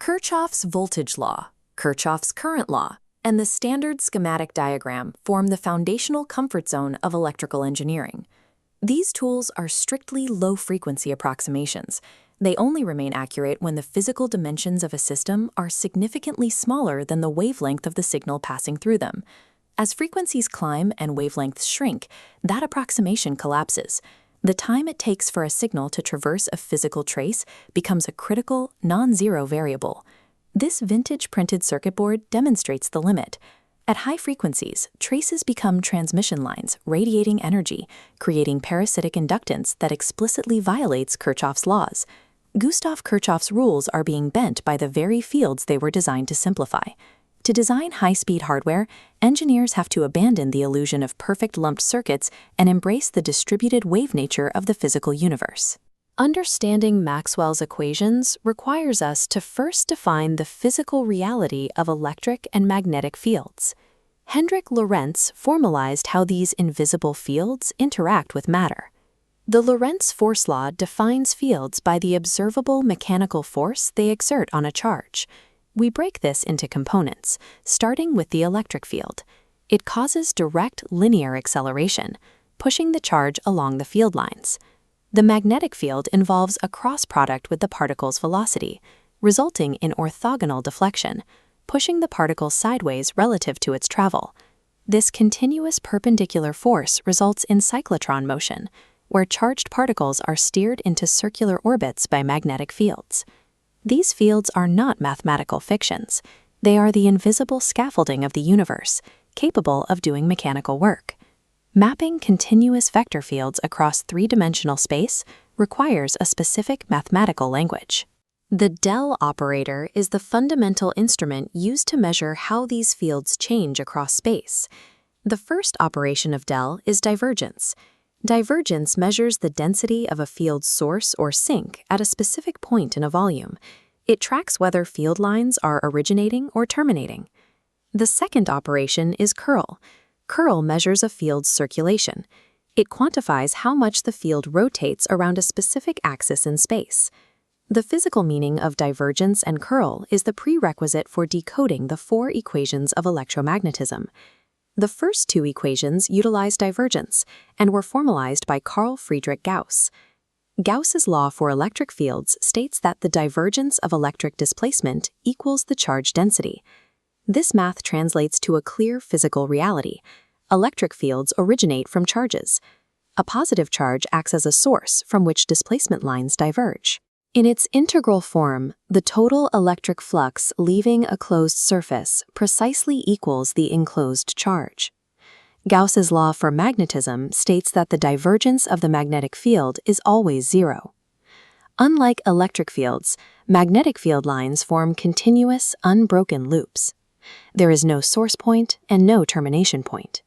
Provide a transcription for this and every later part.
Kirchhoff's voltage law, Kirchhoff's current law, and the standard schematic diagram form the foundational comfort zone of electrical engineering. These tools are strictly low-frequency approximations. They only remain accurate when the physical dimensions of a system are significantly smaller than the wavelength of the signal passing through them. As frequencies climb and wavelengths shrink, that approximation collapses. The time it takes for a signal to traverse a physical trace becomes a critical, non-zero variable. This vintage printed circuit board demonstrates the limit. At high frequencies, traces become transmission lines, radiating energy, creating parasitic inductance that explicitly violates Kirchhoff's laws. Gustav Kirchhoff's rules are being bent by the very fields they were designed to simplify. To design high-speed hardware, engineers have to abandon the illusion of perfect lumped circuits and embrace the distributed wave nature of the physical universe. Understanding Maxwell's equations requires us to first define the physical reality of electric and magnetic fields. Hendrik Lorentz formalized how these invisible fields interact with matter. The Lorentz Force Law defines fields by the observable mechanical force they exert on a charge. We break this into components, starting with the electric field. It causes direct linear acceleration, pushing the charge along the field lines. The magnetic field involves a cross product with the particle's velocity, resulting in orthogonal deflection, pushing the particle sideways relative to its travel. This continuous perpendicular force results in cyclotron motion, where charged particles are steered into circular orbits by magnetic fields. These fields are not mathematical fictions. They are the invisible scaffolding of the universe, capable of doing mechanical work. Mapping continuous vector fields across three-dimensional space requires a specific mathematical language. The del operator is the fundamental instrument used to measure how these fields change across space. The first operation of del is divergence. Divergence measures the density of a field's source or sink at a specific point in a volume. It tracks whether field lines are originating or terminating. The second operation is curl. Curl measures a field's circulation. It quantifies how much the field rotates around a specific axis in space. The physical meaning of divergence and curl is the prerequisite for decoding the four equations of electromagnetism. The first two equations utilize divergence and were formalized by Carl Friedrich Gauss. Gauss's law for electric fields states that the divergence of electric displacement equals the charge density. This math translates to a clear physical reality. Electric fields originate from charges. A positive charge acts as a source from which displacement lines diverge. In its integral form, the total electric flux leaving a closed surface precisely equals the enclosed charge. Gauss's law for magnetism states that the divergence of the magnetic field is always zero. Unlike electric fields, magnetic field lines form continuous, unbroken loops. There is no source point and no termination point.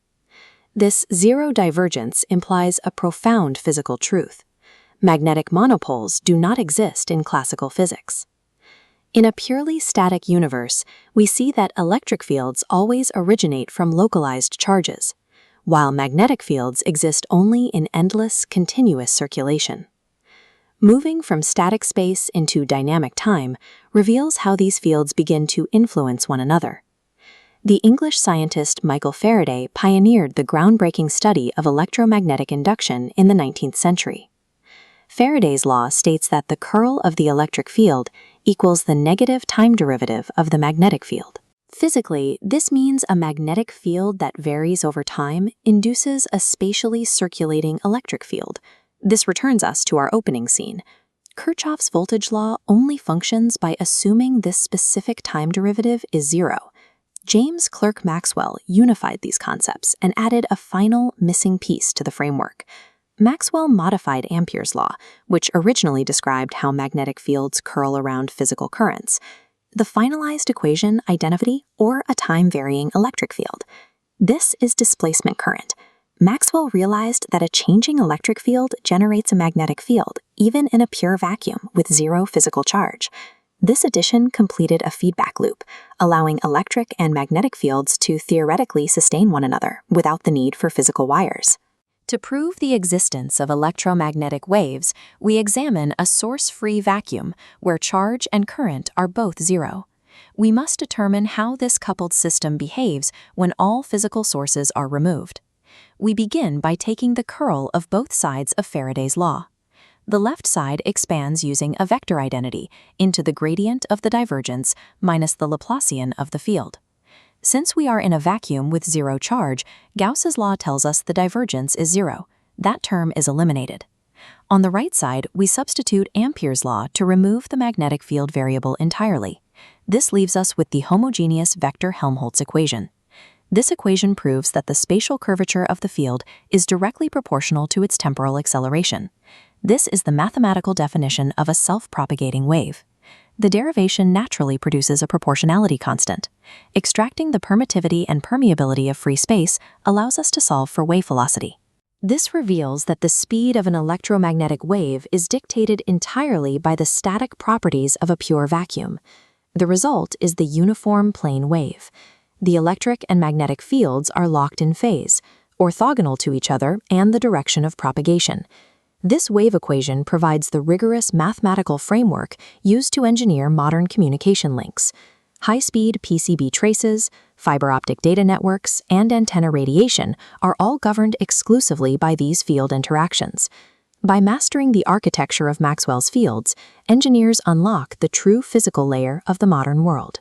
This zero divergence implies a profound physical truth. Magnetic monopoles do not exist in classical physics. In a purely static universe, we see that electric fields always originate from localized charges, while magnetic fields exist only in endless, continuous circulation. Moving from static space into dynamic time reveals how these fields begin to influence one another. The English scientist Michael Faraday pioneered the groundbreaking study of electromagnetic induction in the 19th century. Faraday's law states that the curl of the electric field equals the negative time derivative of the magnetic field. Physically, this means a magnetic field that varies over time induces a spatially circulating electric field. This returns us to our opening scene. Kirchhoff's voltage law only functions by assuming this specific time derivative is zero. James Clerk Maxwell unified these concepts and added a final missing piece to the framework. Maxwell modified Ampere's law, which originally described how magnetic fields curl around physical currents. The finalized equation identity or a time-varying electric field. This is displacement current. Maxwell realized that a changing electric field generates a magnetic field, even in a pure vacuum with zero physical charge. This addition completed a feedback loop, allowing electric and magnetic fields to theoretically sustain one another without the need for physical wires. To prove the existence of electromagnetic waves, we examine a source-free vacuum where charge and current are both zero. We must determine how this coupled system behaves when all physical sources are removed. We begin by taking the curl of both sides of Faraday's law. The left side expands using a vector identity into the gradient of the divergence minus the Laplacian of the field. Since we are in a vacuum with zero charge, Gauss's law tells us the divergence is zero. That term is eliminated. On the right side, we substitute Ampere's law to remove the magnetic field variable entirely. This leaves us with the homogeneous vector Helmholtz equation. This equation proves that the spatial curvature of the field is directly proportional to its temporal acceleration. This is the mathematical definition of a self-propagating wave. The derivation naturally produces a proportionality constant. Extracting the permittivity and permeability of free space allows us to solve for wave velocity. This reveals that the speed of an electromagnetic wave is dictated entirely by the static properties of a pure vacuum. The result is the uniform plane wave. The electric and magnetic fields are locked in phase, orthogonal to each other and the direction of propagation. This wave equation provides the rigorous mathematical framework used to engineer modern communication links. High-speed PCB traces, fiber optic data networks, and antenna radiation are all governed exclusively by these field interactions. By mastering the architecture of Maxwell's fields, engineers unlock the true physical layer of the modern world.